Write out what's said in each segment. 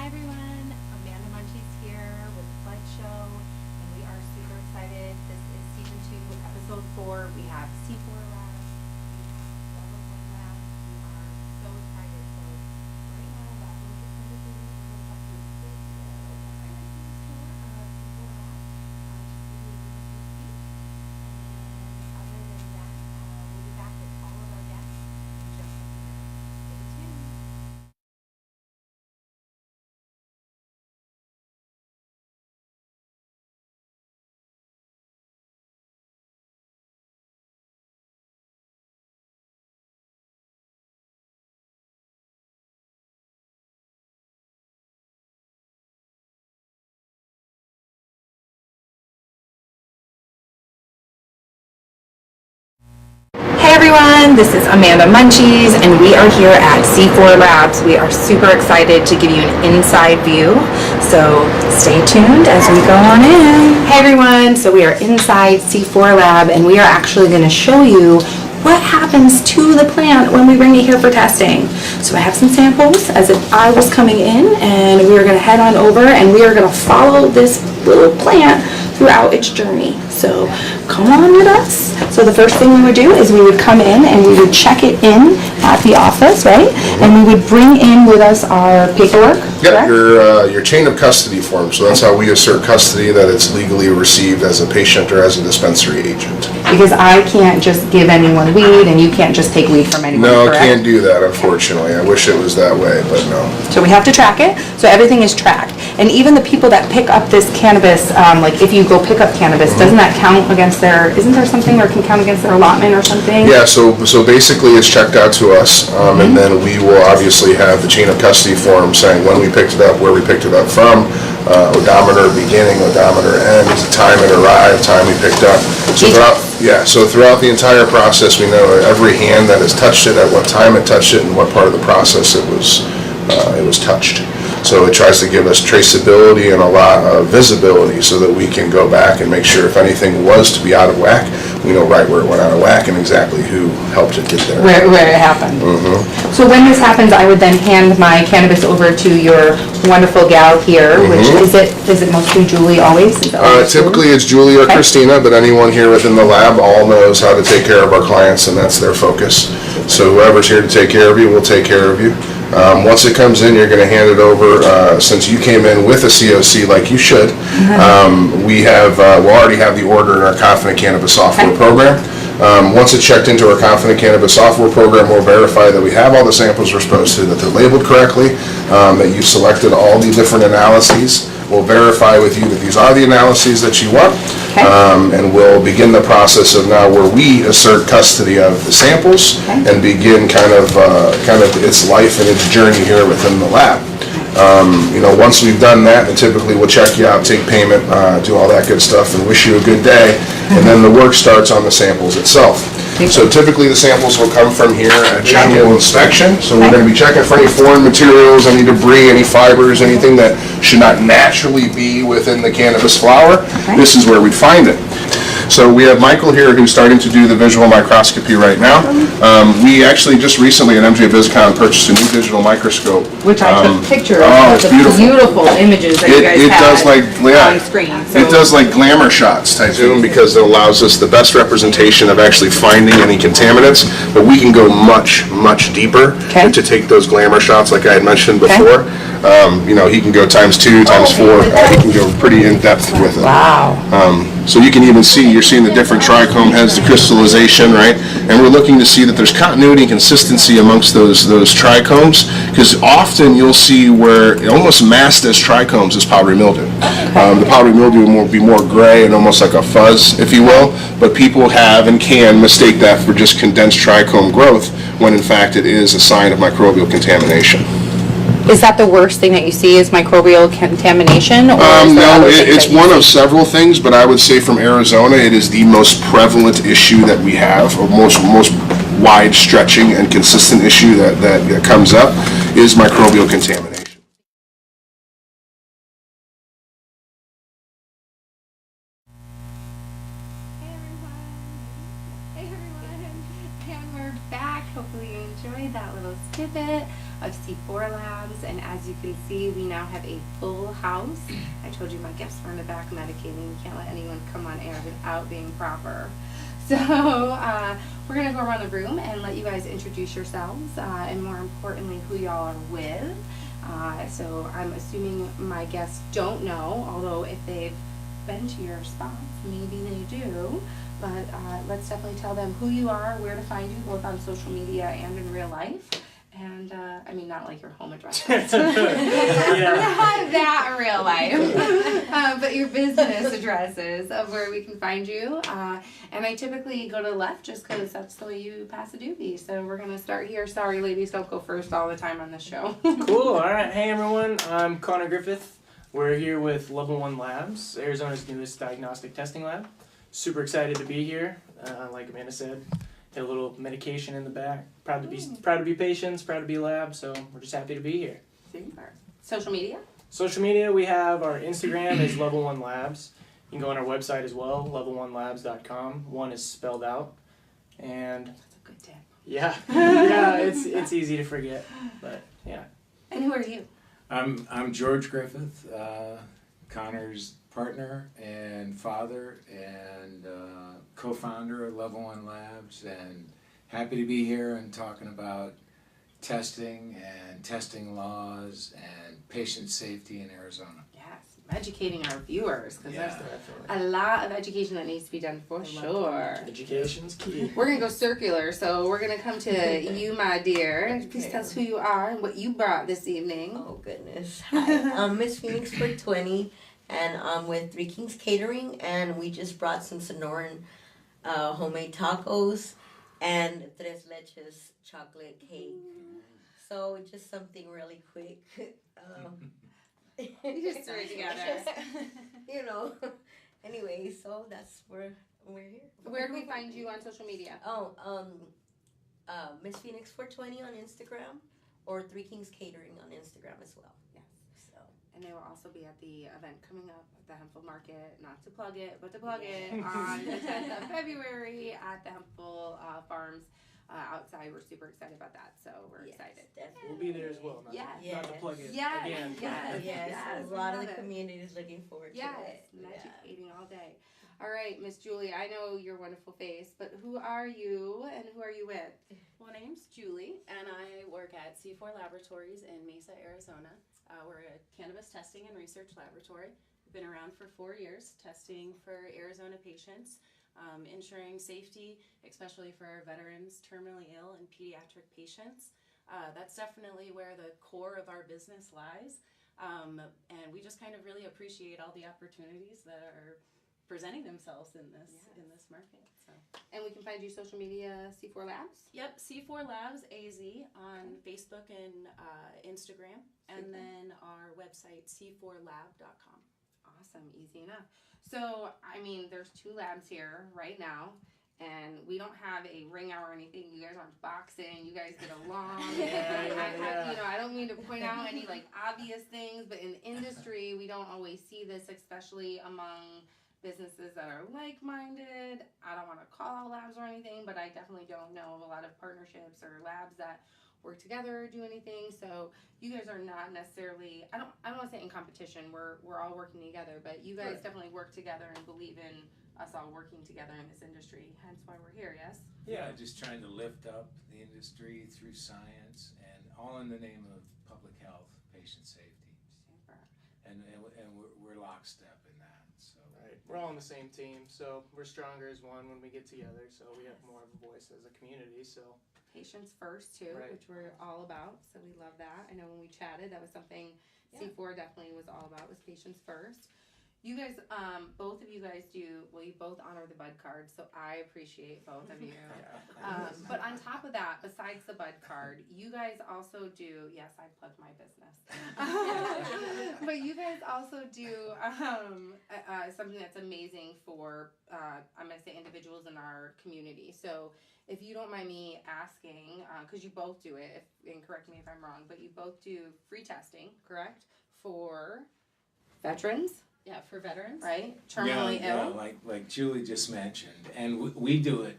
Hi everyone, Amanda Munchies here with Blood Show, and we are super excited. This is season 2, episode 4. We have C4 labs, we have level 1 labs. We are so excited. So right now, that will get started for you. We're going to talk through this little behind the scenes tour of C4 labs, just to give you a little sneak peek. And other than that, we'll be back with all of our guests in just a few minutes. Stay tuned. Hey everyone, this is Amanda Munchies, and we are here at C4 Labs. We are super excited to give you an inside view, so stay tuned as we go on in. Hey everyone, so we are inside C4 Lab, and we are actually going to show you what happens to the plant when we bring it here for testing. So I have some samples as if I was coming in, and we are going to head on over and we are going to follow this little plant throughout its journey. So come on with us. So the first thing we would do is we would come in and we would check it in at the office, right? And we would bring in with us our paperwork. Yep, your chain of custody form. So that's how we assert custody that it's legally received as a patient or as a dispensary agent. Because I can't just give anyone weed and you can't just take weed from anyone, No, correct? can't do that, unfortunately. I wish it was that way, but no. So we have to track it, so everything is tracked. And even the people that pick up this cannabis, like if you go pick up cannabis, doesn't that count against their, isn't there something where it can count against their allotment or something? Yeah, so basically it's checked out to us, and then we will obviously have the chain of custody form saying when we picked it up, where we picked it up from, odometer beginning, odometer end, time it arrived, time we picked up. So throughout the entire process, we know every hand that has touched it, at what time it touched it, and what part of the process it was touched. So it tries to give us traceability and a lot of visibility so that we can go back and make sure if anything was to be out of whack, we know right where it went out of whack and exactly who helped it get there. Where it happened. So when this happens, I would then hand my cannabis over to your wonderful gal here, which is it mostly Julie always? Is it always Typically it's Julie or Christina, but anyone here within the lab all knows how to take care of our clients, and that's their focus. So whoever's here to take care of you will take care of you. Once it comes in, you're going to hand it over. Since you came in with a COC like you should, we'll already have the order in our Confident Cannabis software program. Once it's checked into our Confident Cannabis software program, we'll verify that we have all the samples we're supposed to, that they're labeled correctly, that you've selected all the different analyses. We'll verify with you that these are the analyses that you want, and we'll begin the process of now where we assert custody of the samples and begin kind of its life and its journey here within the lab. Once we've done that, then typically we'll check you out, take payment, do all that good stuff, and wish you a good day, and then the work starts on the samples itself. So typically the samples will come from here at annual inspection. So we're going to be checking for any foreign materials, any debris, any fibers, anything that should not naturally be within the cannabis flower. This is where we'd find it. So we have Michael here who's starting to do the visual microscopy right now. We actually just recently at MJ BizCon purchased a new digital microscope. Which I took pictures of the beautiful images that you guys had on screen. So it does like glamour shots type Zoom because it allows us the best representation of actually finding any contaminants, but we can go much, much deeper to take those glamour shots like I had mentioned before. He can go times 2, times 4. He can go pretty in depth with it. Wow. So you can even see, you're seeing the different trichome heads, the crystallization, right? And we're looking to see that there's continuity and consistency amongst those trichomes, because often you'll see where it almost masked as trichomes is powdery mildew. The powdery mildew will be more gray and almost like a fuzz, if you will, but people have and can mistake that for just condensed trichome growth, when in fact it is a sign of microbial contamination. Is that the worst thing that you see is microbial contamination? Or no, it's one of several things, but I would say from Arizona, it is the most prevalent issue that we have, or most wide-stretching and consistent issue that comes up is microbial contamination. Hey everyone, and we're back. Hopefully you enjoyed that little snippet of C4 Labs, and as you can see, we now have a full house. I told you my guests were in the back medicating. You can't let anyone come on air without being proper. So we're going to go around the room and let you guys introduce yourselves, and more importantly, who y'all are with. So I'm assuming my guests don't know, although if they've been to your spots, maybe they do. But let's definitely tell them who you are, where to find you, both on social media and in real life. And I mean, not like your home address. Not that real life. But your business addresses of where we can find you. And I typically go to the left just because that's the way you pass a doobie. So we're going to start here. Sorry, ladies, don't go first all the time on this show. Cool. All right. Hey, everyone. I'm Connor Griffith. We're here with Level 1 Labs, Arizona's newest diagnostic testing lab. Super excited to be here. Like Amanda said, hit a little medication in the back. Proud to be patients, proud to be lab, so we're just happy to be here. Super. Social media? Social media, we have our Instagram is Level 1 Labs. You can go on our website as well, level1labs.com. 1 is spelled out. And That's a good tip. yeah, yeah, it's easy to forget, but yeah. And who are you? I'm George Griffith, Connor's partner and father and co-founder of Level 1 Labs, and happy to be here and talking about testing and testing laws and patient safety in Arizona. Yes, educating our viewers, because Yeah. there's a lot of education that needs to be done for sure. Education's key. We're going to go circular, so we're going to come to you, my dear. Please tell us who you are and what you brought this evening. Oh goodness. Hi, I'm Miss Phoenix for 20 and I'm with Three Kings Catering, and we just brought some Sonoran homemade tacos and tres leches chocolate cake. So just something really quick. You just threw it together. You know. Anyway, so that's where we're here. Where do we find you on social media? Miss Phoenix 420 on Instagram, or Three Kings Catering on Instagram as well. Yes. So. And they will also be at the event coming up at the Hemphill Market, not to plug it, but to plug it, on the 10th of February at the Hemphill Farms outside. We're super excited about that, so we're excited. Definitely. We'll be there as well, not to plug it Yes. again. Yes. Yes, a lot of the community is looking forward to Yes, it. educating all day. All right, Miss Julie, I know your wonderful face, but who are you and who are you with? My name's Julie, and I work at C4 Laboratories in Mesa, Arizona. We're a cannabis testing and research laboratory. We've been around for 4 years, testing for Arizona patients, ensuring safety, especially for our veterans, terminally ill, and pediatric patients. That's definitely where the core of our business lies, and we just kind of really appreciate all the opportunities that are presenting themselves in this market. So. And we can find you social media, C4 Labs? Yep, C4 Labs AZ on Facebook and Instagram, and then our website c4lab.com. Awesome, easy enough. So, I mean, there's 2 labs here right now, and we don't have a ring out or anything. You guys aren't boxing. You guys get along. I don't mean to point out any like obvious things, but in the industry, we don't always see this, especially among businesses that are like-minded. I don't want to call out labs or anything, but I definitely don't know of a lot of partnerships or labs that work together or do anything. So you guys are not necessarily, I don't want to say in competition. We're all working together, but you guys definitely work together and believe in us all working together in this industry. Hence why we're here. Yes. Yeah, just trying to lift up the industry through science, and all in the name of public health, patient safety. Super. And we're lockstep in that. So Right. We're all on the same team, so we're stronger as one when we get together, so we have more of a voice as a community, so. Patients first too, Right. which we're all about, so we love that. I know when we chatted, that was something C4 definitely was all about, was patients first. You guys, both of you guys do, well, you both honor the Bud card, so I appreciate both of you. But on top of that, besides the Bud card, you guys also do, yes, I plugged my business. But you guys also do something that's amazing for, I'm going to say individuals in our community. So if you don't mind me asking, because you both do it, and correct me if I'm wrong, but you both do free testing, correct? For veterans? Yeah, for veterans. Right? Terminally ill? like Julie just mentioned, and we do it.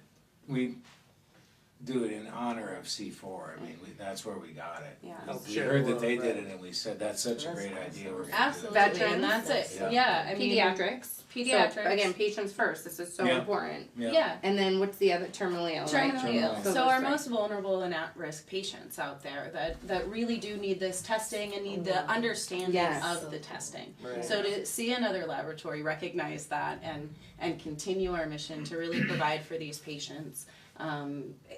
do it in honor of C4. I mean, that's where we got it. Yeah. Help We share heard the that they love, did right. it, and we said that's such a great idea. We're gonna Absolutely, do it. and that's it. Yeah. Yeah, I mean, Pediatrics. Pediatrics. So, again, patients first. This is so Yeah. important. Yeah. And then what's the other terminally ill? Right? Terminally ill. So So those our three. most vulnerable and at-risk patients out there that really do need this testing and need the understanding Yes. of the testing. Right. So to see another laboratory recognize that and continue our mission to really provide for these patients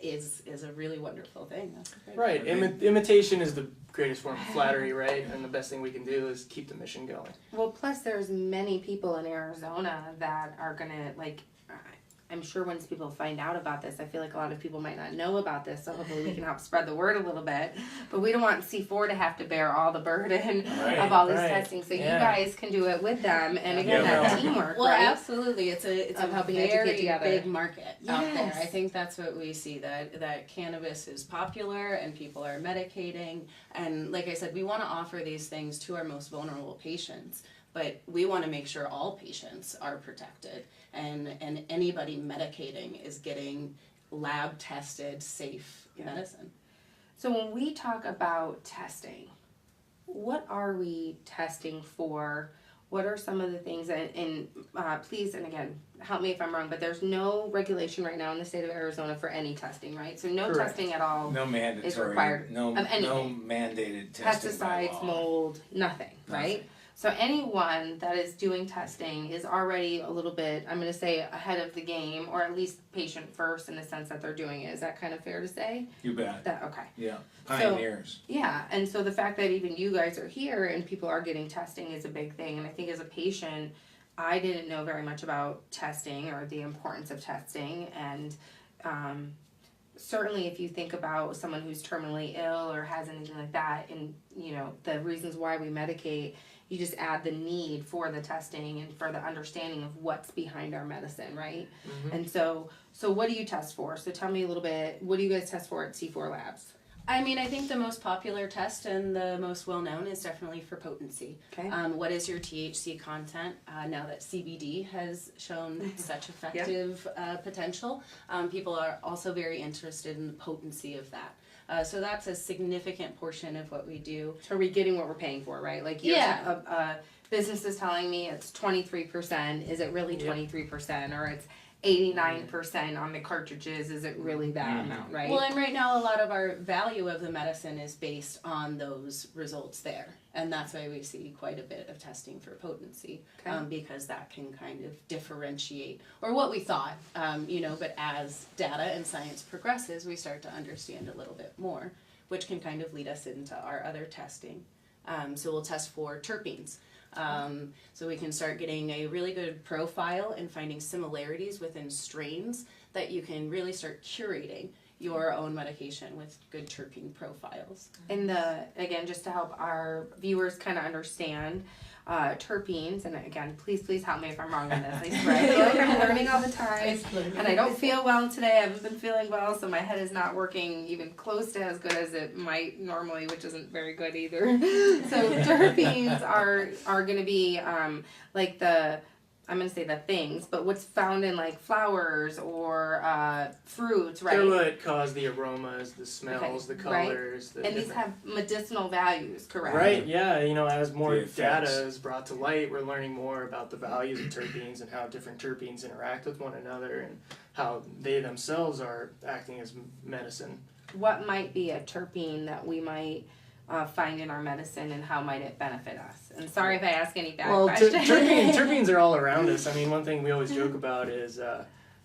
is a really wonderful thing. That's a great Right. Imitation is the greatest form of flattery, right? And the best thing we can do is keep the mission going. Well, plus there's many people in Arizona that are gonna like. I'm sure once people find out about this, I feel like a lot of people might not know about this. So hopefully we can help spread the word a little bit. But we don't want C4 to have to bear all the burden of all these Right. testing. So Yeah. you guys can do it with them, and again, Yeah. that teamwork, Well, right? absolutely. It's a Of helping very educate together. big market out there. Yes. I think that's what we see, that cannabis is popular and people are medicating. And like I said, we want to offer these things to our most vulnerable patients, but we want to make sure all patients are protected and anybody medicating is getting lab tested, safe medicine. So when we talk about testing, what are we testing for? What are some of the things, and please, and again, help me if I'm wrong, but there's no regulation right now in the state of Arizona for any testing, right? So no Correct. testing at all, No mandatory, required no, of anything. no mandated testing by pesticides, law. mold, nothing, right? So anyone that is doing testing is already a little bit, I'm gonna say, ahead of the game, or at least patient first in the sense that they're doing it. Is that kind of fair to say? You bet. That, okay. Yeah, pioneers. Yeah, and so the fact that even you guys are here and people are getting testing is a big thing. And I think as a patient, I didn't know very much about testing or the importance of testing. And certainly if you think about someone who's terminally ill or has anything like that, and you know the reasons why we medicate, you just add the need for the testing and for the understanding of what's behind our medicine, right? And so what do you test for? So tell me a little bit, what do you guys test for at C4 Labs? I mean, I think the most popular test and the most well-known is definitely for potency. Okay. What is your THC content? Now that CBD has shown such effective potential, people are also very interested in the potency of that. So that's a significant portion of what we do. So are we getting what we're paying for, right? Like business is telling me it's 23%. Is it really 23%? Or it's 89% on the cartridges? Is it really that amount, right? Well, and right now a lot of our value of the medicine is based on those results there. And that's why we see quite a bit of testing for potency, because that can kind of differentiate, or what we thought, but as data and science progresses, we start to understand a little bit more, which can kind of lead us into our other testing. So we'll test for terpenes. So we can start getting a really good profile and finding similarities within strains that you can really start curating your own medication with good terpene profiles. And again, just to help our viewers kind of understand, terpenes, and again, please help me if I'm wrong on this. I swear, I feel like I'm learning all the time, and I don't feel well today. I haven't been feeling well, so my head is not working even close to as good as it might normally, which isn't very good either. So terpenes are going to be like I'm going to say the things, but what's found in like flowers or fruits, right? They're what cause the aromas, the smells, the right. colors. The And these have medicinal values, correct? Right, yeah, as more The data effects. is brought to light, we're learning more about the values of terpenes and how different terpenes interact with one another and how they themselves are acting as medicine. What might be a terpene that we might find in our medicine, and how might it benefit us? And sorry if I ask any bad questions. Terpenes are all around us. I mean, one thing we always joke about is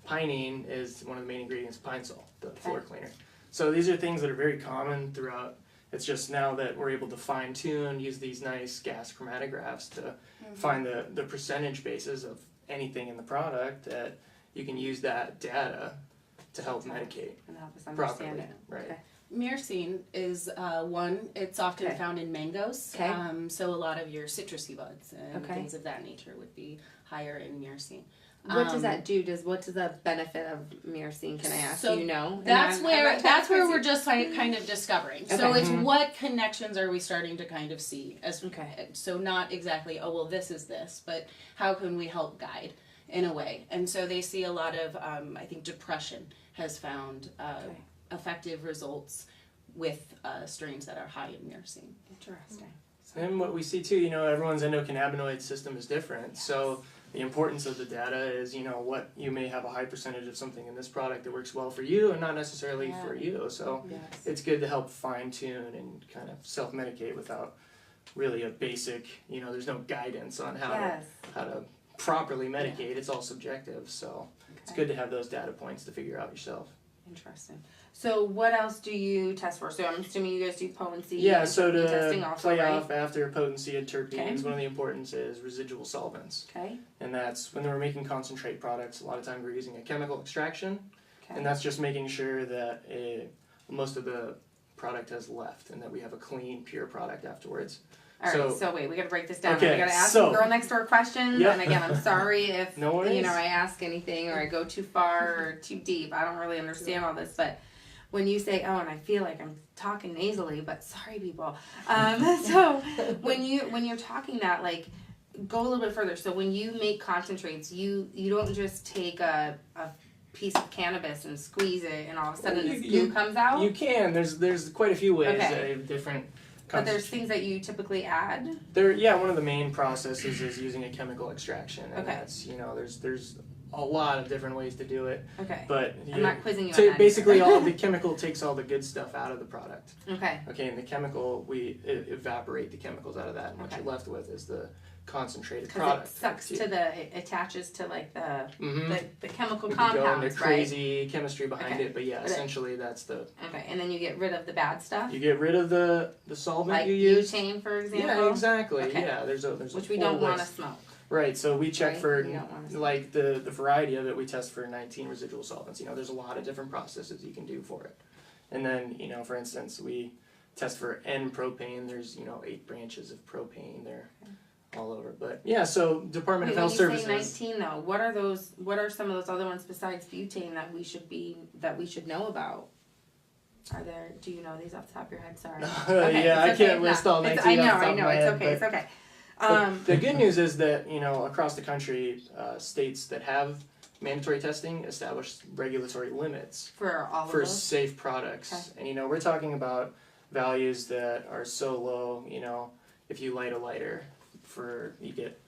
pinene is one of the main ingredients of pine salt, the floor cleaner. So these are things that are very common throughout. It's just now that we're able to fine tune, use these nice gas chromatographs to find the percentage bases of anything in the product, that you can use that data to help medicate And help us properly. understand it. Right. Okay. Myrcene is one. It's often Okay. found in mangoes. Okay. So a lot of your citrusy buds and Okay. things of that nature would be higher in myrcene. What does that do? What is the benefit of myrcene? Can I ask? So Do you know? And That's I'm where not we're crazy. just kind of discovering. So Okay. it's what connections are we starting to kind of see as Okay. So not exactly this is this, but how can we help guide in a way? And so they see a lot of I think depression has found effective results with strains that are high in myrcene. Interesting. And what we see too, you know, everyone's endocannabinoid system is different. So the importance of the data is, you know, what you may have a high percentage of something in this product that works well for you and not necessarily for you. So Yes. it's good to help fine tune and kind of self-medicate without really a basic, you know, there's no guidance on how Yes. to properly medicate. It's all subjective. So it's good to have those data points to figure out yourself. Interesting. So what else do you test for? So I'm assuming you guys do potency. Yeah, and so terpene testing to also, play right? off after potency and terpenes, Okay. one of the importance is residual solvents. Okay. And that's when we're making concentrate products, a lot of times we're using a chemical extraction. Okay. And that's just making sure that most of the product has left and that we have a clean, pure product afterwards. All right, So- so wait, we gotta break this down. Okay, We gotta ask so- some girl next door questions. Yep. And again, I'm sorry if No worries. you know I ask anything or I go too far or too deep. I don't really understand all this, but when you say, "Oh," and I feel like I'm talking nasally, but sorry, people. So when you're talking that, like, go a little bit further. So when you make concentrates, you don't just take a piece of cannabis and squeeze it, and all of a sudden this goo comes out. You can. There's quite a few ways Okay. that have different. But there's things that you typically add. One of the main processes is using a chemical extraction, and Okay. that's, you know, there's a lot of different ways to do it, Okay. but I'm not quizzing you on to that basically either. all the chemical takes all the good stuff out of the product. Okay. Okay, and the chemical evaporate the chemicals out of that, and what Okay. you're left with is the concentrated Because product. it sucks to it attaches to like the Mm-hmm. the chemical We could go into compounds, right? crazy chemistry behind Okay. it, but yeah, But it- essentially that's the. Okay, and then you get rid of the bad stuff, You get rid of the solvent like you use. butane, for example. Yeah, exactly. Okay. Yeah, there's a Which we full don't want to list. smoke. Right, so we check Right? for We don't wanna smoke. like the variety of it. We test for 19 residual solvents. You know, there's a lot of different processes you can do for it. And then, you know, for instance, we test for N-propane. There's, you know, 8 branches of propane. They're all over. But yeah, so Department Wait, of when Health you say Services. 19 though, what are some of those other ones besides butane that we should know about? Do you know these off the top of your head? Sorry. Okay, Yeah, I it's okay can't if list not. all 19 It's- I know, off the top I of know, my it's head, okay, but- it's okay. But the good news is that, you know, across the country, states that have mandatory testing establish regulatory limits For all for of those? safe products. Okay. And, you know, we're talking about values that are so low, you know, if you light a lighter, you get,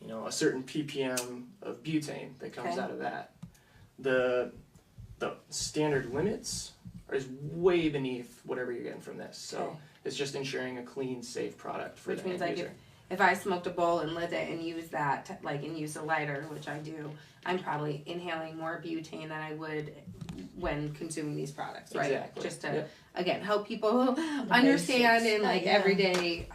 you know, a certain ppm of butane that comes Okay. out of that. The standard limits is way beneath whatever you're getting from this. So Okay. it's just ensuring a clean, safe product for Which the means end like user. if I smoked a bowl and lit it and used that, and used a lighter, which I do, I'm probably inhaling more butane than I would when consuming these products, right? Exactly. Just to, Yep. again, help people understand in like Yeah. everyday,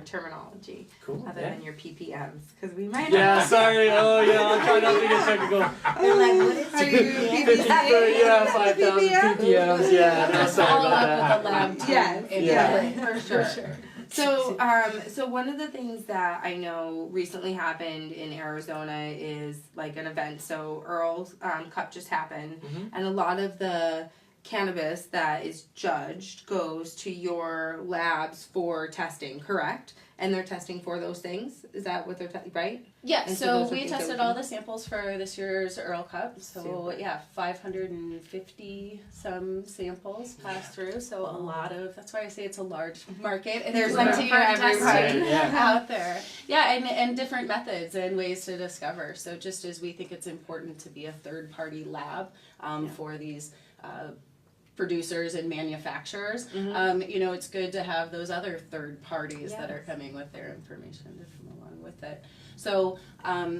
terminology, Cool. other Yeah. than your ppms, because we might Yeah, not. sorry. Oh, yeah. I'll try not to get technical. They're like, what is Are it? you Yeah, 5,000 ppms. Yeah, no, sorry Follow about up with the that. lab team. Yes, if Yeah. needed. for sure. So one of the things that I know recently happened in Arizona is like an event. So Errl Cup just happened, Mhm. and a lot of the cannabis that is judged goes to your labs for testing, correct? And they're testing for those things. Is that what they're right? Yeah, And so so those are we things that tested we all can- the samples for this year's Errl Cup. So Super. yeah, 550 some samples passed through. So a lot of, that's why I say it's a large market. And There's plenty room for of testing everybody. Yeah. out there. Yeah, and different methods and ways to discover. So just as we think it's important to be a third party lab for these producers and manufacturers, you know, it's good to have those other third parties that are coming with their information to come along with it. So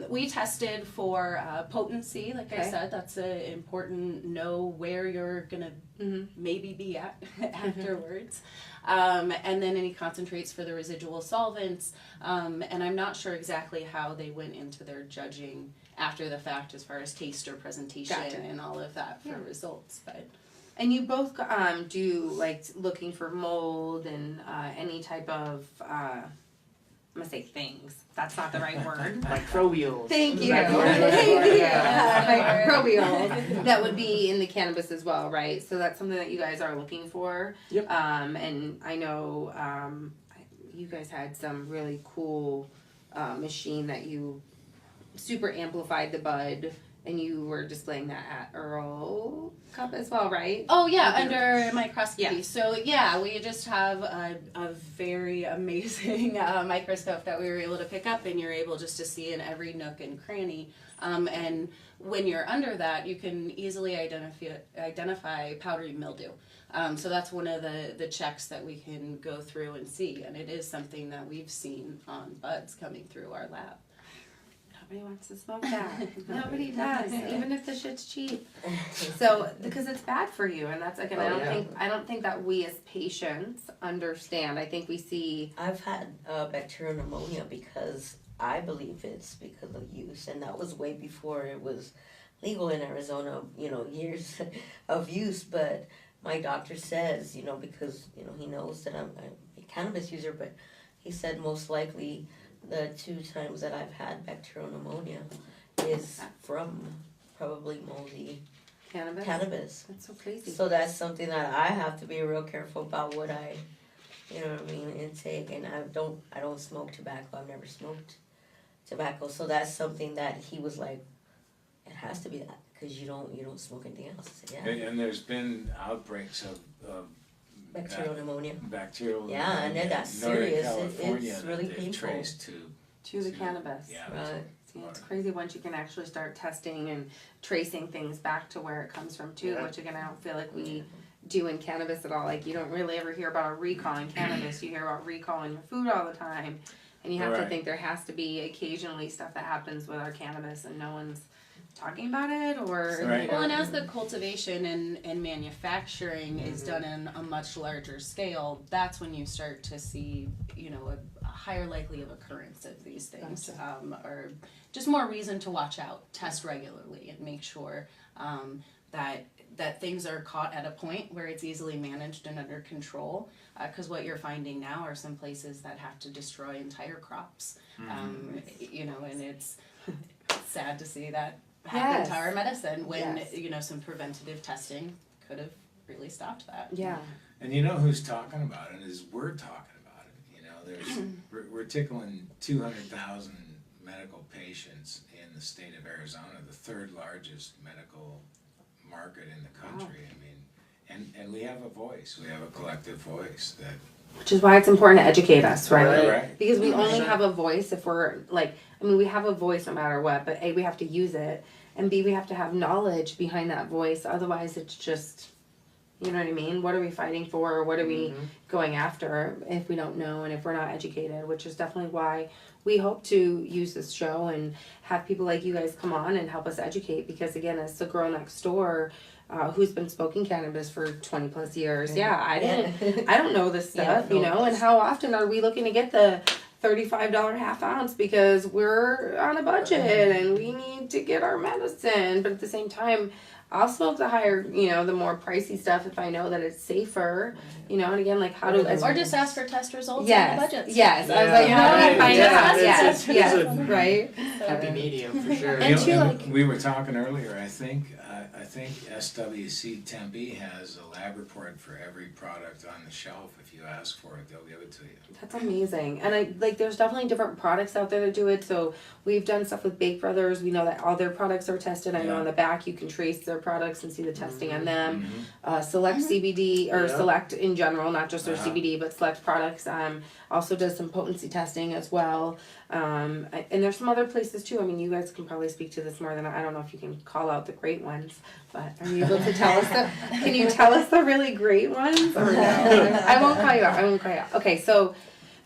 we tested for potency, like I Okay. said, that's a important know where you're gonna maybe be at afterwards. And then any concentrates for the residual solvents. And I'm not sure exactly how they went into their judging after the fact as far as taste or presentation Gotcha. and all of that for results. But And you both do like looking for mold and any type of I'm gonna say things. That's not the right word. Microbials. Thank you. Is that the word? Thank you. Yeah. Microbials that would be in the cannabis as well, right? So that's something that you guys are looking for. Yep. And I know you guys had some really cool machine that you super amplified the bud and you were displaying that at Errl Cup as well, right? Oh yeah, under microscopy. Yeah. So yeah, we just have a very amazing microscope that we were able to pick up, and you're able just to see in every nook and cranny. And when you're under that, you can easily identify powdery mildew. So that's one of the checks that we can go through and see, and it is something that we've seen on buds coming through our lab. Nobody wants to smoke that. Nobody does, even if the shit's cheap. So, because it's bad for you, and that's like, and I don't think that we as patients understand. I think we see. I've had bacterial pneumonia because I believe it's because of use, and that was way before it was legal in Arizona. Years of use, but my doctor says, because he knows that I'm a cannabis user, but he said most likely the 2 times that I've had bacterial pneumonia is from probably moldy cannabis. That's so crazy. So that's something that I have to be real careful about what I, intake. And I don't smoke tobacco. I've never smoked tobacco. So that's something that he was like, it has to be that because you don't smoke anything else. I said, yeah. And there's been outbreaks of Bacterial pneumonia. Bacterial Yeah, and pneumonia that's in Northern serious. California It's really that they've painful. traced To the cannabis. Yeah, Right. See, it's crazy once you can actually start testing and tracing things back to where it comes from too, which again I don't feel like we do in cannabis at all. Like you don't really ever hear about a recall in cannabis. You hear about recall in your food all the time. And you have to think there has to be occasionally stuff that happens with our cannabis and no one's talking about it or Right. Well, and as the cultivation and manufacturing is done in a much larger scale, that's when you start to see, a higher likely of occurrence of these things, or just more reason to watch out, test regularly, and make sure that things are caught at a point where it's easily managed and under control. Because what you're finding now are some places that have to destroy entire crops, and it's sad to see that happen to our medicine when some preventative testing could have really stopped that. Yeah. And you know who's talking about it is we're talking about it. We're tickling 200,000 medical patients in the state of Arizona, the 3rd largest medical market in the country. I mean, and we have a voice. We have a collective voice that. Which is why it's important to educate us, right? Right. Because we only have a voice if we're we have a voice no matter what, but A, we have to use it, and B, we have to have knowledge behind that voice. Otherwise, it's just, you know what I mean? What are we fighting for? What are we going after if we don't know and if we're not educated? Which is definitely why we hope to use this show and have people like you guys come on and help us educate. Because again, as the girl next door, who's been smoking cannabis for 20 plus years. I don't know this stuff, and how often are we looking to get the $35 half ounce because we're on a budget and we need to get our medicine. But at the same time, I'll smoke the higher, the more pricey stuff if I know that it's safer, and again, like how do... Or just ask for test results on the budgets. Yes, I was like, how do I find out? Yes, right? Happy medium for sure. And we were talking earlier, I think SWC Tempe has a lab report for every product on the shelf. If you ask for it, they'll give it to you. That's amazing. And there's definitely different products out there that do it. So we've done stuff with Bake Brothers. We know that all their products are tested. I know on the back you can trace their products and see the testing on them. Select CBD, or Select in general, not just their CBD, but Select products also does some potency testing as well. And there's some other places too. I mean, you guys can probably speak to this more than I don't know if you can call out the great ones, but are you able to tell us can you tell us the really great ones? Or no? I won't call you out. Okay, so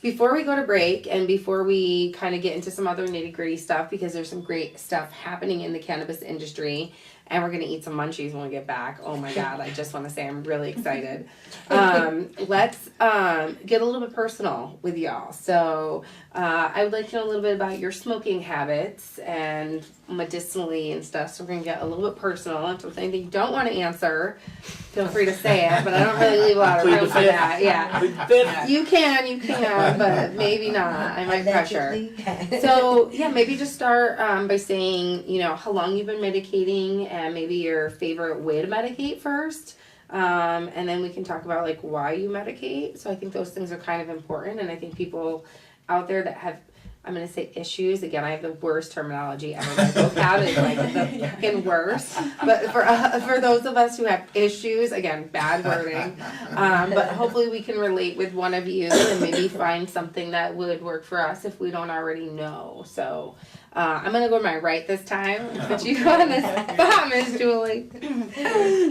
before we go to break and before we kind of get into some other nitty gritty stuff, because there's some great stuff happening in the cannabis industry, and we're going to eat some munchies when we get back. Oh my God, I just want to say I'm really excited. Let's get a little bit personal with y'all. So I would like to know a little bit about your smoking habits and medicinally and stuff. So we're going to get a little bit personal. If there's anything you don't want to answer, feel free to say it, but I don't really leave a lot of room for that. Yeah. You can, but maybe not. I might pressure. So yeah, maybe just start by saying, how long you've been medicating and maybe your favorite way to medicate first. And then we can talk about why you medicate. So I think those things are kind of important. And I think people out there that have I'm gonna say issues. Again, I have the worst terminology ever. My vocab is like the fucking worst. But for those of us who have issues, again, bad wording. But hopefully we can relate with one of you and maybe find something that would work for us if we don't already know. So I'm gonna go to my right this time and put you on the spot, Miss Julie.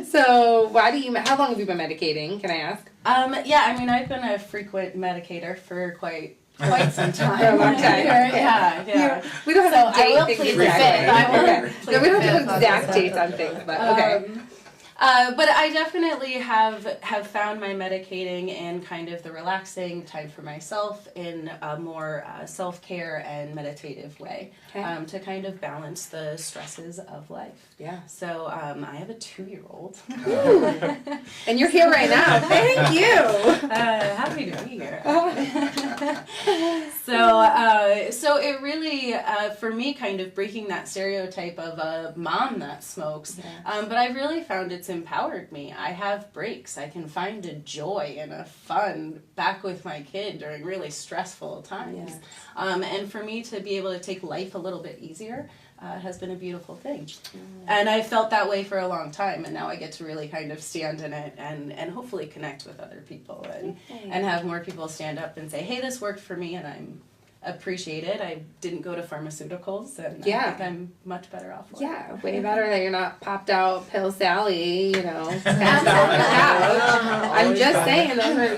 So how long have you been medicating? Can I ask? Yeah, I mean, I've been a frequent medicator for quite some time. For a long time. Yeah. We don't have to So I will date plead things the exactly. fifth. I will Okay. plead No, we the don't have fifth to on exact this dates on things, but okay. But I definitely have found my medicating in kind of the relaxing time for myself in a more self-care and meditative way, Okay. to kind of balance the stresses of life. Yeah. So I have a 2-year-old. And you're here right now. Thank you. Happy to be here. So it really, for me, kind of breaking that stereotype of a mom that smokes. Yes. But I've really found it's empowered me. I have breaks. I can find a joy and a fun back with my kid during really stressful times. Yes. And for me to be able to take life a little bit easier has been a beautiful thing. And I felt that way for a long time, and now I get to really kind of stand in it and hopefully connect with other people and have more people stand up and say, hey, this worked for me, and I'm appreciate it. I didn't go to pharmaceuticals, and I think I'm much better off for it. Yeah, way better that you're not popped out pill Sally, passed out on the couch. I'm just saying, those are,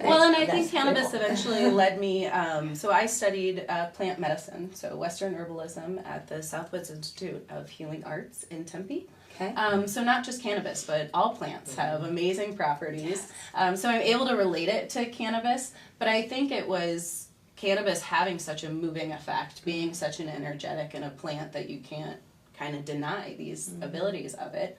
Well, and I think cannabis eventually led me, so I studied plant medicine, so Western herbalism at the Southwoods Institute of Healing Arts in Tempe. Okay. So not just cannabis, but all plants have amazing properties. So I'm able to relate it to cannabis, but I think it was cannabis having such a moving effect, being such an energetic and a plant that you can't kind of deny these abilities of it.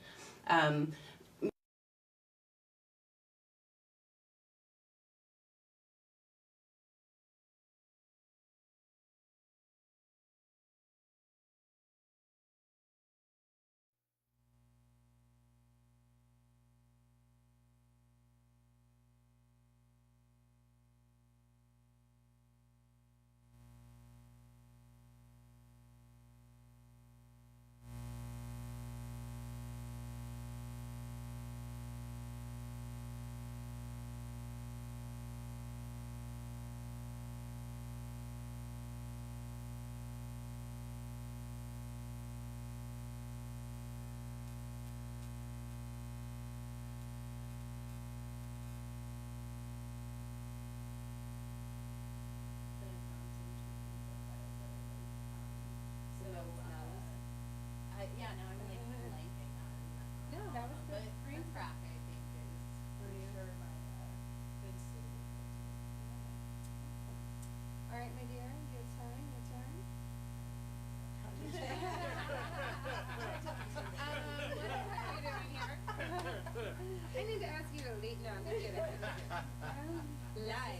I need to ask you to leave now. That's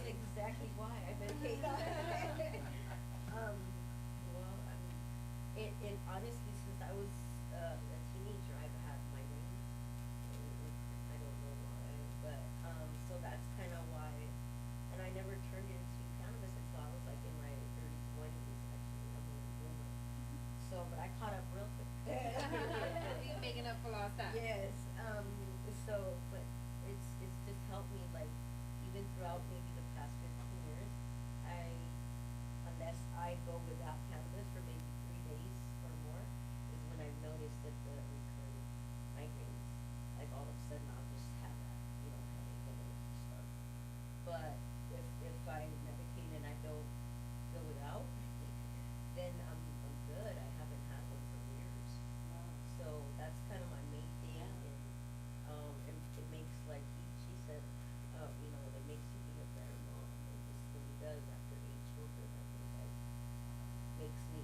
exactly why I medicate. It honestly, since I was a teenager, I've had migraines. I don't know why, but so that's kind of why. And I never turned into cannabis until I was like in my early 20s. Actually, I'm a boomer. So, but I caught up real quick. You're making up for lost time. Yes. So, but it's just helped me, like, even throughout maybe the past 15 years, unless I go without cannabis for maybe 3 days or more, is when I've noticed that the recurring migraines, like all of a sudden I'll just have that, headache and it'll just start. But if I medicate and I don't go without, then I'm good. I haven't had one for years. So that's kind of my main thing. It makes, like she said, it makes you be a better mom. It just really does. After 8 children, I think that makes me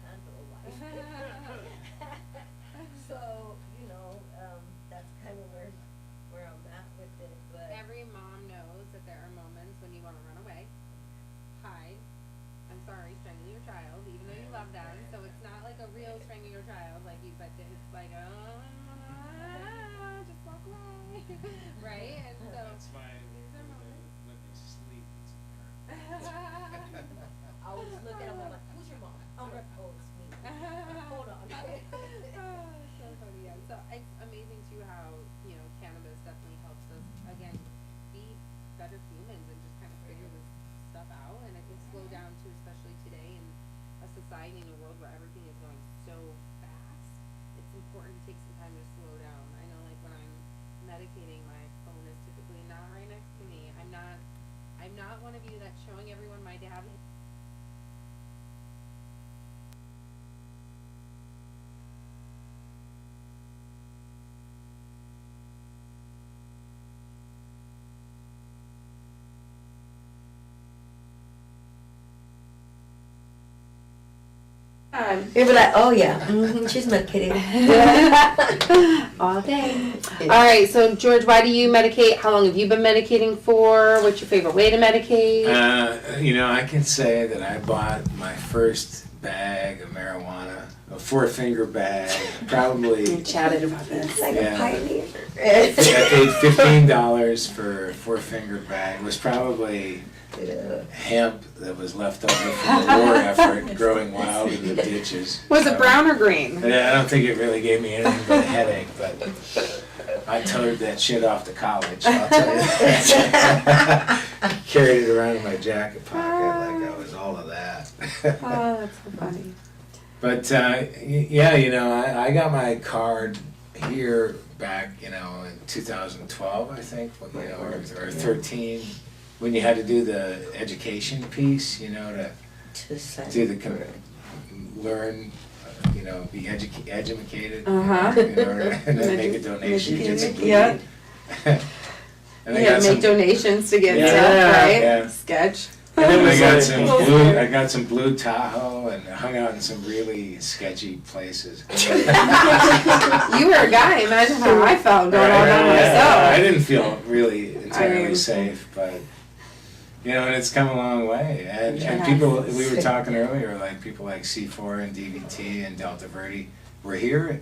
handle life. So, that's kind of where I'm at with it. But Every mom knows that there are moments when you want to run away, hide. I'm sorry, strangle your child, even though you love them. So it's not like a real strangle your child, but it's like, just walk away, right? And so That's why these are moments. when they sleep, it's apparent. anxiety in a world where everything is going so fast, it's important to take some time to slow down. I know, like, when I'm medicating, my phone is typically not right next to me. I'm not one of you that's showing everyone my dad. You'll be like, oh yeah, she's medicated. All day. All right, so George, why do you medicate? How long have you been medicating for? What's your favorite way to medicate? I can say that I bought my first bag of marijuana, a 4-finger bag, probably. We chatted about this. Like Yeah. a pioneer. I paid $15 for a 4-finger bag. It was probably hemp that was left over from the war effort growing wild in the ditches. Was it brown or green? Yeah, I don't think it really gave me anything but a headache, but I towed that shit off to college, I'll tell you that. Carried it around in my jacket pocket like I was all of that. Oh, that's so funny. But I got my card here back, in 2012, I think, or 13, when you had to do the education piece, to do the learn, be educated, and then make a donation. Get some bleed. Yeah. And You had to make donations to get stuff, right? Yeah. Sketch. And then I got some blue Tahoe and hung out in some really sketchy places. You were a guy. Imagine how I felt going all by myself. I didn't feel really entirely safe, but and it's come a long way. And people, we were talking earlier, like people like C4 and DVT and Delta Verde were here,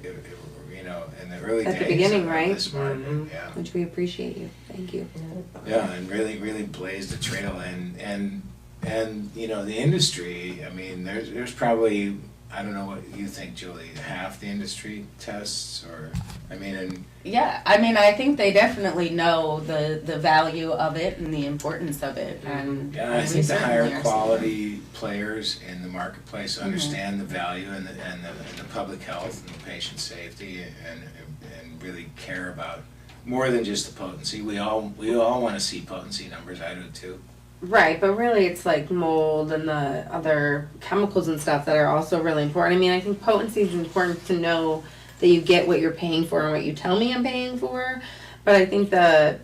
in the early days. At the beginning, of right? this market, yeah. Which we appreciate you. Thank you. Yeah, and really blazed a trail, and the industry. I mean, there's probably, I don't know what you think, Julie, half the industry tests, or Yeah, I think they definitely know the value of it and the importance of it, and yeah, I we think the certainly higher are quality players in the marketplace understand the value and the public health and the patient safety, and really care about more than just the potency. We all want to see potency numbers. I do too. Right, but really it's like mold and the other chemicals and stuff that are also really important. I think potency is important to know that you get what you're paying for and what you tell me I'm paying for. But I think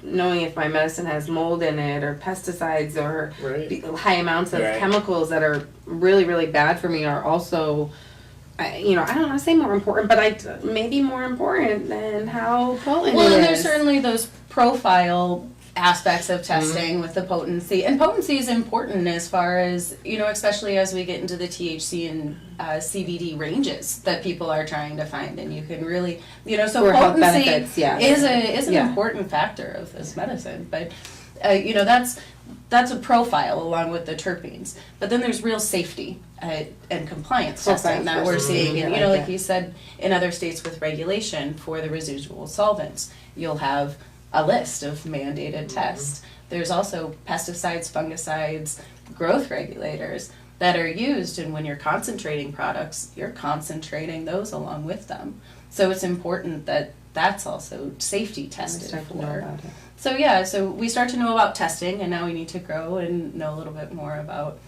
knowing if my medicine has mold in it or pesticides or high amounts of chemicals that are really, really bad for me are also, I don't want to say more important, but maybe more important than how potent it is. Well, and there's certainly those profile aspects of testing with the potency, and potency is important as far as especially as we get into the THC and CBD ranges that people are trying to find, and you can really so or health potency benefits, is an important factor of this medicine, but that's a profile along with the terpenes, but then there's real safety and compliance testing that we're seeing, and like you said, in other states with regulation for the residual solvents, you'll have a list of mandated tests. There's also pesticides, fungicides, growth regulators that are used, and when you're concentrating products, you're concentrating those along with them. So it's important that that's also safety tested for. So we start to know about testing, and now we need to grow and know a little bit more about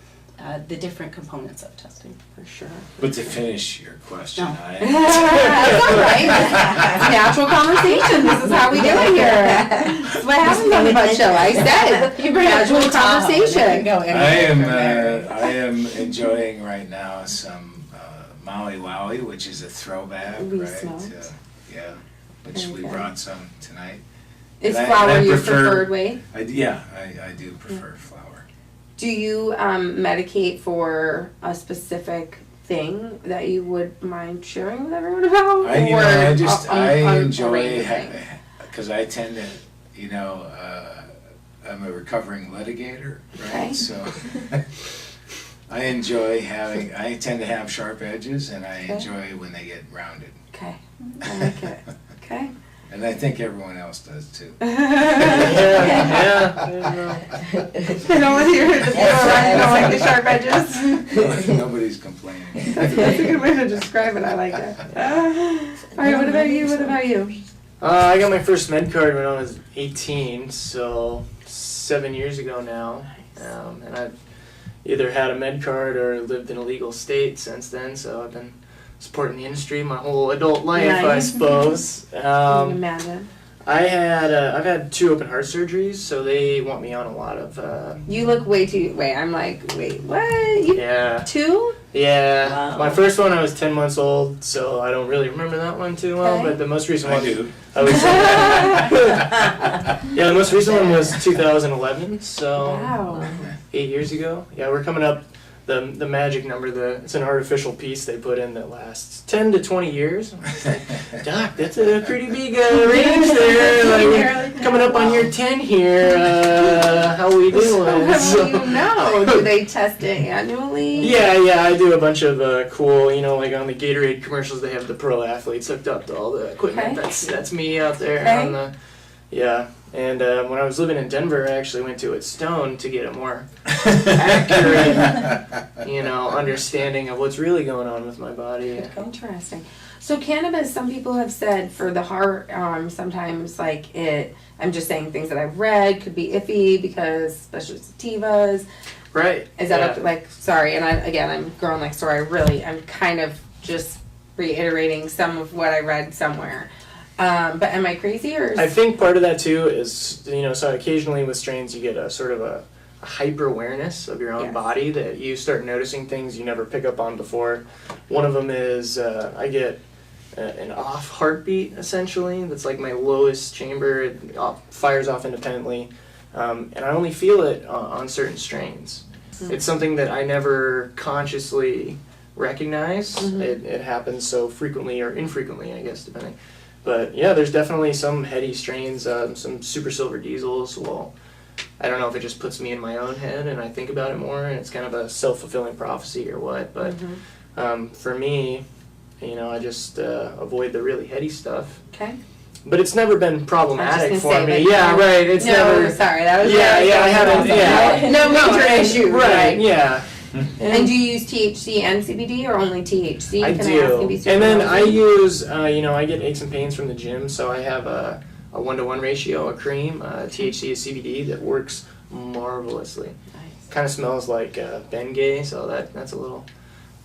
the different components of testing. For sure. But to finish your question, That's all right. Natural conversation. This is how we do it here. That's what happens on the butt show. I said natural conversation. I am enjoying right now some Maui Wowie, which is a throwback, We right? smoked. Which we brought some tonight. Is And flour I your prefer- preferred way? I do prefer flour. Do you medicate for a specific thing that you would mind sharing with everyone about? I enjoy everything? because I tend to, I'm a recovering litigator, right? Okay. So I tend to have sharp edges, and I enjoy when they get rounded. Okay, I like it. Okay. And I think everyone else does too. I don't want to hear the people around don't like the sharp edges. Nobody's complaining. That's a good way to describe it. I like it. All right, what about you? What about you? I got my first med card when I was 18, so 7 years ago now. And I've either had a med card or lived in a legal state since then, so I've been supporting the industry my whole adult life, I Nice. suppose. I can imagine. I've had 2 open heart surgeries, so they want me on a lot of, You look way too. Wait, I'm like, wait, what? You yeah. 2? Yeah, Wow. my first one I was 10 months old, so I don't really remember that one too well, Okay. but the most recent I one do. I was yeah, the most recent one was 2011, so Wow. 8 years ago. Yeah, we're coming up the magic number. It's an artificial piece they put in that lasts 10 to 20 years. I was like, Doc, that's a pretty big range there. Like, we're coming up on year 10 here. How we doing? So how So- do you know? Do they test it annually? Yeah, I do a bunch of cool, like on the Gatorade commercials, they have the pro athletes hooked up to all the equipment. Okay. That's me out there Okay. on the, yeah. And when I was living in Denver, I actually went to it Stone to get a more accurate, understanding of what's really going on with my body. Interesting. So cannabis, some people have said for the heart, sometimes like it, I'm just saying things that I've read, could be iffy because especially sativas. Right. Is that yeah. up to, like, sorry, and I'm girl next door, I'm kind of just reiterating some of what I read somewhere. But am I crazy or? I think part of that too is, so occasionally with strains you get a sort of a hyper awareness of your own Yes. body that you start noticing things you never pick up on before. One of them is I get an off heartbeat essentially. That's like my lowest chamber. It fires off independently, and I only feel it on certain strains. It's something that I never consciously recognize. It happens so frequently or infrequently, I guess, depending. But yeah, there's definitely some heady strains, some super silver diesels. Well, I don't know if it just puts me in my own head and I think about it more and it's kind of a self-fulfilling prophecy or what. But for me, I just avoid the really heady stuff. Okay. But it's never been problematic gonna for say, me. like, Yeah, no- right. It's no, never. sorry, that was Yeah, I haven't. Yeah. No major issue. Right. Yeah. And do you use THC and CBD or only THC? I Can do. I ask and be super And then I nosy? use, I get aches and pains from the gym, so I have a 1-to-1 ratio, a cream, THC to CBD that works marvelously. Nice. Kind of smells like Bengay, so that's a little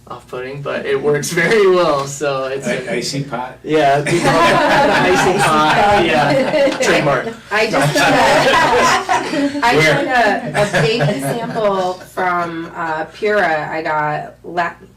off-putting, but it works very well. So it's Icy pot. yeah, we call it icy hot. Yeah, trademark. I just I took a baby sample from Pura. I got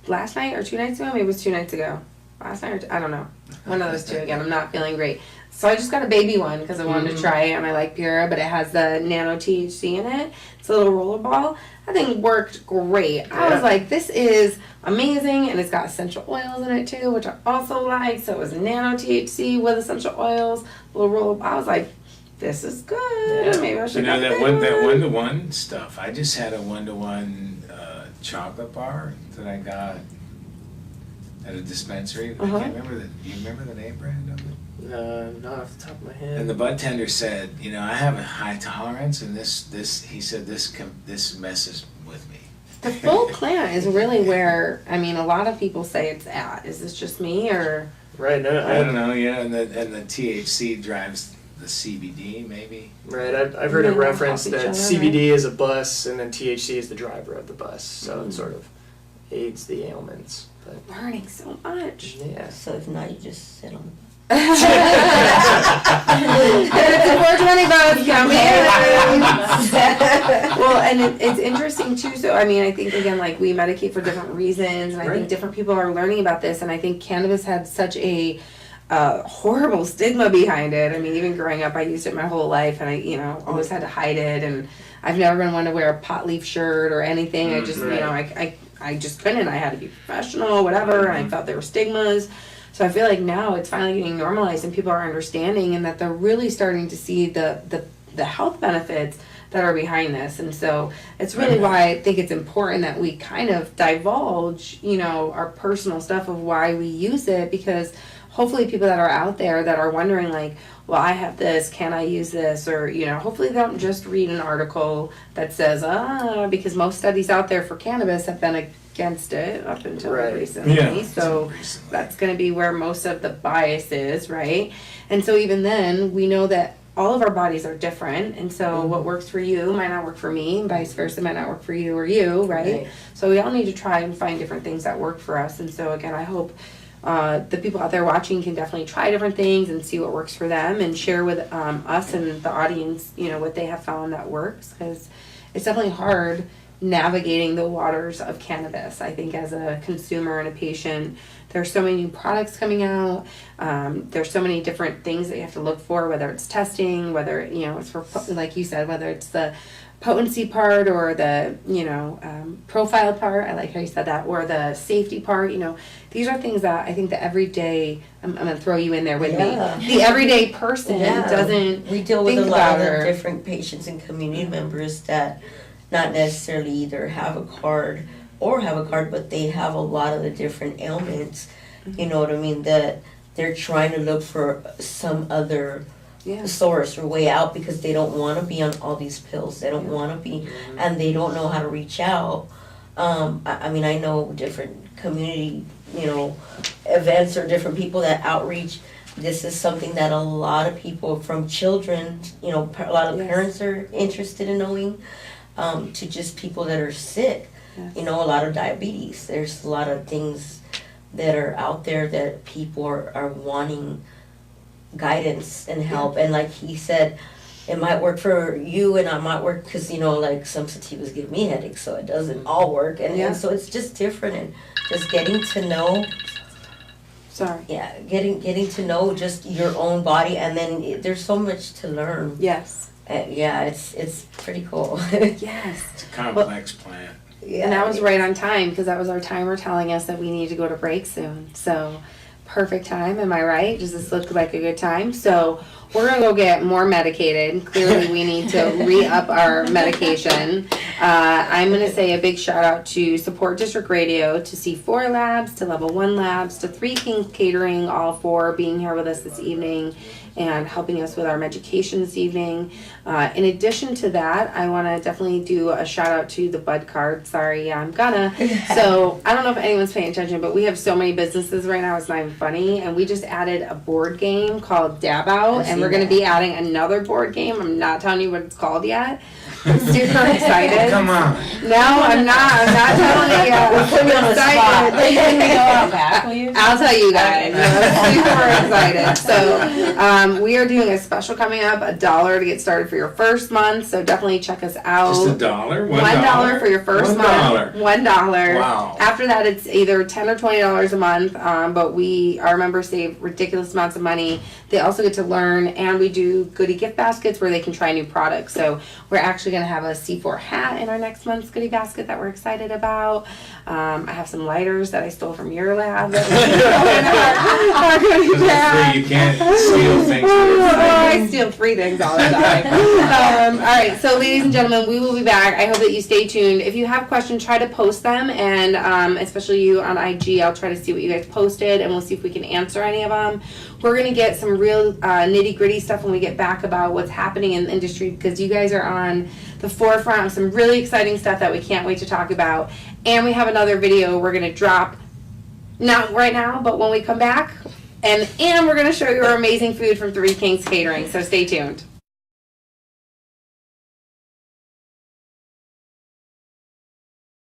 last night or 2 nights ago. Maybe it was 2 nights ago. Last night or I don't know. One of those two. Again, I'm not feeling great. So I just got a baby one because I wanted to try it, and I like Pura, but it has the nano THC in it. It's a little roller ball. That thing worked great. I was like, this is amazing, and it's got essential oils in it too, which I also like. So it was nano THC with essential oils, little roller ball. I was like, this is good. Yeah. Maybe I should You know get that 1-to-1 stuff. I just had a 1-to-1 chocolate bar that I got at a dispensary. I can't remember do you remember the name brand of it? Not off the top of my head. And the bud tender said, I have a high tolerance, and this he said this messes with me. The full plant is really where, a lot of people say it's at. Is this just me or? Right. No, I don't know. And the THC drives the CBD maybe. Right, I've heard They it work referenced off each that other, CBD is a bus and then THC is the driver of the bus, so it sort of aids the ailments. But Learning so much. yeah, So if not, you just sit on. It's a 420 votes, come here. Well, and it's interesting too. So, I think again, like we medicate for different reasons, and I Right. think different people are learning about this. And I think cannabis had such a horrible stigma behind it. Even growing up, I used it my whole life, and I, always had to hide it. And I've never been one to wear a pot leaf shirt or anything. I just, Right. I just couldn't. I had to be professional, whatever. And I felt there were stigmas. So I feel like now it's finally getting normalized and people are understanding and that they're really starting to see the health benefits that are behind this. And so it's really why I think it's important that we kind of divulge, our personal stuff of why we use it, because hopefully people that are out there that are wondering like, well, I have this, can I use this? Or, hopefully they don't just read an article that says, because most studies out there for cannabis have been against it up until Right. recently. Yeah. So that's going to be where most of the bias is, right? And so even then, we know that all of our bodies are different, and so what works for you might not work for me, and vice versa might not work for you or you, right? So we all need to try and find different things that work for us. And so again, I hope the people out there watching can definitely try different things and see what works for them, and share with us and the audience, you know, what they have found that works, because it's definitely hard navigating the waters of cannabis. I think as a consumer and a patient, there's so many new products coming out. There's so many different things that you have to look for, whether it's testing, whether, you know, it's for, like you said, whether it's the potency part or the, you know, profile part, I like how you said that, or the safety part. You know, these are things that I think the everyday, I'm going to throw you in there with me, the everyday person doesn't We deal with think a lot of about the her. different patients and community members that not necessarily either have a card or have a card, but they have a lot of the different ailments, you know what I mean, that they're trying to look for some other source or way out, because they don't want to be on all these pills. They don't want to be, and they don't know how to reach out. I mean, I know different community, you know, events or different people that outreach. This is something that a lot of people, from children, you know, a lot of parents are interested in knowing, to just people that are sick. You know, a lot of diabetes. There's a lot of things that are out there that people are wanting guidance and help. And like he said, it might work for you and it might work, because, you know, like some sativas give me headaches, so it doesn't all work. And so it's just different, and just getting to know. Sorry. Yeah, getting to know just your own body, and then there's so much to learn. Yes. Yeah, it's pretty cool. Yes. It's a complex plant. Yeah, And that was right on time, because that was our timer telling us that we need to go to break soon. So perfect time, am I right? Does this look like a good time? So we're gonna go get more medicated. Clearly we need to re-up our medication. I'm gonna say a big shout out to Support District Radio, to C4 Labs, to Level 1 Labs, to Three Kings Catering, all for being here with us this evening and helping us with our medication this evening. In addition to that, I want to definitely do a shout out to the Bud Card. Sorry, yeah, I'm gonna. So I don't know if anyone's paying attention, but we have so many businesses right now, it's not even funny. And we just added a board game called Dab Out, and we're going to be adding another board game. I'm not telling you what it's called yet. I'm super excited. Come on. No, I'm not telling you yet. We're putting you on the spot. Can we go out back, will you? I'll tell you guys. I'm super excited. So we are doing a special coming up, $1 to get started for your first month. So definitely check us out. Just $1? $1 for your first month. $1. Wow. After that, it's either $10 or $20 a month. But our members save ridiculous amounts of money. They also get to learn, and we do goodie gift baskets where they can try new products. So we're actually going to have a C4 hat in our next month's goodie basket that we're excited about. I have some lighters that I stole from your lab. That we're gonna go in our goodie bag. You can't steal things. I steal 3 things all the time. All right, so ladies and gentlemen, we will be back. I hope that you stay tuned. If you have questions, try to post them, and especially you on IG, I'll try to see what you guys posted, and we'll see if we can answer any of them. We're going to get some real nitty-gritty stuff when we get back about what's happening in the industry, because you guys are on the forefront of some really exciting stuff that we can't wait to talk about. And we have another video we're going to drop, not right now, but when we come back. And we're going to show you our amazing food from Three Kings Catering, so stay tuned.